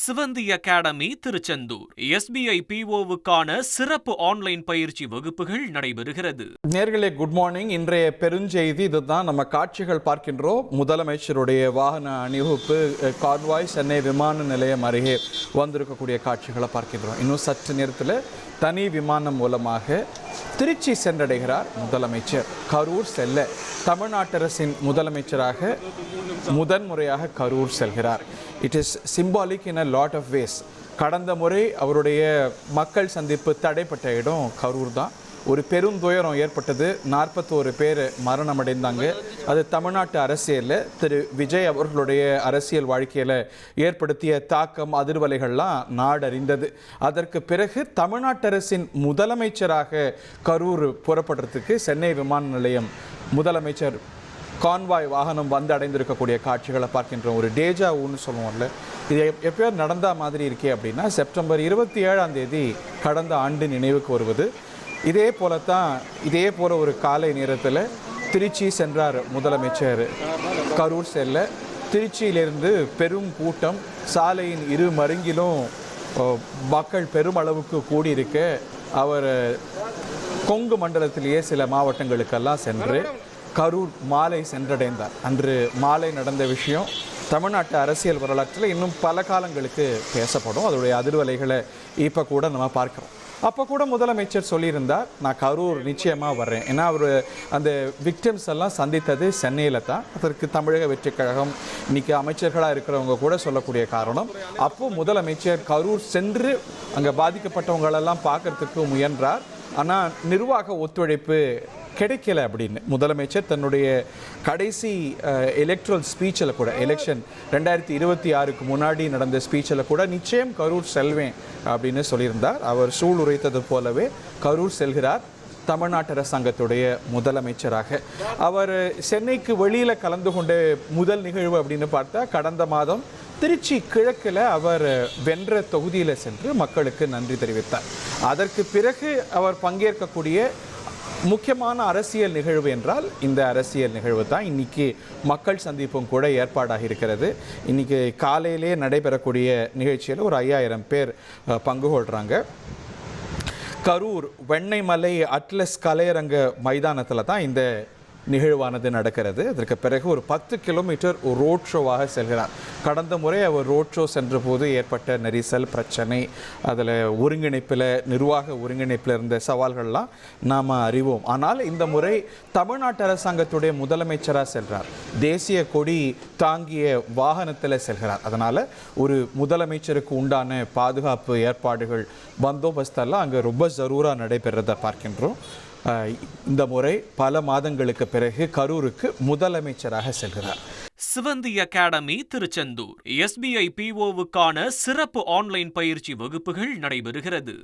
சிவந்தி academy Tiruchendur SBI PO-வுக்கான சிறப்பு online பயிற்சி வகுப்புகள் நடைபெறுகிறது. நேர்களே குட் மார்னிங். இன்றைய பெருஞ்செய்தி இதுதான். நம்ம காட்சிகள் பார்க்கின்றோம். முதலமைச்சருடைய வாகன அணிவகுப்பு கான்வாய் சென்னை விமான நிலையம் அருகே வந்திருக்கக்கூடிய காட்சிகளை பார்க்கின்றோம். இன்னும் சற்று நேரத்தில் தனி விமானம் மூலமாக திருச்சி சென்றடைகிறார் முதலமைச்சர். கரூர் செல்ல தமிழ்நாட்டு அரசின் முதலமைச்சராக முதன்முறையாக கரூர் செல்கிறார். It is symbolic in a lot of ways. கடந்த முறை அவருடைய மக்கள் சந்திப்பு தடைப்பட்ட இடம் கரூர் தான். ஒரு பெரும் துயரம் ஏற்பட்டது. 41 பேர் மரணமடைந்தாங்க. அது தமிழ்நாட்டு அரசியலில் திரு விஜய் அவர்களுடைய அரசியல் வாழ்க்கையில் ஏற்படுத்திய தாக்கம் அதிர்வலைகள்லாம் நாடறிந்தது. அதற்கு பிறகு தமிழ்நாட்டு அரசின் முதலமைச்சராக கரூர் புறப்படுறதுக்கு சென்னை விமான நிலையம் முதலமைச்சர் கான்வாய் வாகனம் வந்து அடைந்திருக்கக்கூடிய காட்சிகளை பார்க்கின்றோம். ஒரு டேஜாவுன்னு சொல்லுவோம்ல, இது எப்பயோ நடந்த மாதிரி இருக்கே அப்படின்னா செப்டம்பர் 27 கடந்த ஆண்டு நினைவுக்கு வருவது. இதே போல ஒரு காலை நேரத்தில் திருச்சி சென்றார் முதலமைச்சர். கரூர் செல்ல திருச்சியிலிருந்து பெரும் கூட்டம், சாலையின் இரு மருங்கிலும் மக்கள் பெருமளவுக்கு கூடியிருக்க அவர் கொங்கு மண்டலத்திலேயே சில மாவட்டங்களுக்கெல்லாம் சென்று கரூர் மாலை சென்றடைந்தார். அன்று மாலை நடந்த விஷயம் தமிழ்நாட்டு அரசியல் வரலாற்றில் இன்னும் பல காலங்களுக்கு பேசப்படும். அதோடைய அதிர்வலைகளை இப்போ கூட நம்ம பார்க்குறோம். அப்போ கூட முதலமைச்சர் சொல்லியிருந்தார், நான் கரூர் நிச்சயமாக வர்றேன். ஏன்னா அவர் அந்த விக்டிம்ஸ் எல்லாம் சந்தித்தது சென்னையில் தான். அதற்கு தமிழக வெற்றி கழகம் இன்றைக்கி அமைச்சர்களாக இருக்கிறவங்க கூட சொல்லக்கூடிய காரணம், அப்போது முதலமைச்சர் கரூர் சென்று அங்கே பாதிக்கப்பட்டவங்களெல்லாம் பார்க்கறதுக்கு முயன்றார். ஆனால் நிர்வாக ஒத்துழைப்பு கிடைக்கல அப்படின்னு முதலமைச்சர் தன்னுடைய கடைசி எலெக்ட்ரல் ஸ்பீச்சில் கூட, எலெக்ஷன் 2026க்கு முன்னாடி நடந்த ஸ்பீச்சில் கூட நிச்சயம் கரூர் செல்வேன் அப்படின்னு சொல்லியிருந்தார். அவர் சூள் உரைத்தது போலவே கரூர் செல்கிறார் தமிழ்நாட்டு அரசாங்கத்துடைய முதலமைச்சராக. அவர் சென்னைக்கு வெளியில் கலந்து கொண்ட முதல் நிகழ்வு அப்படின்னு பார்த்தா கடந்த மாதம் திருச்சி கிழக்கில் அவர் வென்ற தொகுதியில் சென்று மக்களுக்கு நன்றி தெரிவித்தார். அதற்கு பிறகு அவர் பங்கேற்கக்கூடிய முக்கியமான அரசியல் நிகழ்வு என்றால் இந்த அரசியல் நிகழ்வு தான். இன்றைக்கி மக்கள் சந்திப்பும் கூட ஏற்பாடாக இருக்கிறது. இன்றைக்கி காலையிலே நடைபெறக்கூடிய நிகழ்ச்சியில் ஒரு 5000 பேர் பங்கு கொள்கிறாங்க. கரூர் வெண்ணெய்மலை அட்லஸ் கலையரங்க மைதானத்தில் தான் இந்த நிகழ்வானது நடக்கிறது. அதற்கு பிறகு ஒரு 10 கிலோமீட்டர் ரோட் ஷோவாக செல்கிறார். கடந்த முறை அவர் ரோட் ஷோ சென்ற போது ஏற்பட்ட நெரிசல் பிரச்சனை, அதில் நிர்வாக ஒருங்கிணைப்பில் இருந்த சவால்கள்லாம் நாம் அறிவோம். ஆனால் இந்த முறை தமிழ்நாட்டு அரசாங்கத்துடைய முதலமைச்சராக செல்கிறார். தேசிய கொடி தாங்கிய வாகனத்தில் செல்கிறார். அதனால் ஒரு முதலமைச்சருக்கு உண்டான பாதுகாப்பு ஏற்பாடுகள், பந்தோபஸ்தெல்லாம் அங்கே ரொம்ப ஜரூராக நடைபெறதை பார்க்கின்றோம். இந்த முறை பல மாதங்களுக்கு பிறகு கரூருக்கு முதலமைச்சராக செல்கிறார். சிவந்தி அகாடமி திருச்செந்தூர் SBI PO-வுக்கான சிறப்பு ஆன்லைன் பயிற்சி வகுப்புகள் நடைபெறுகிறது.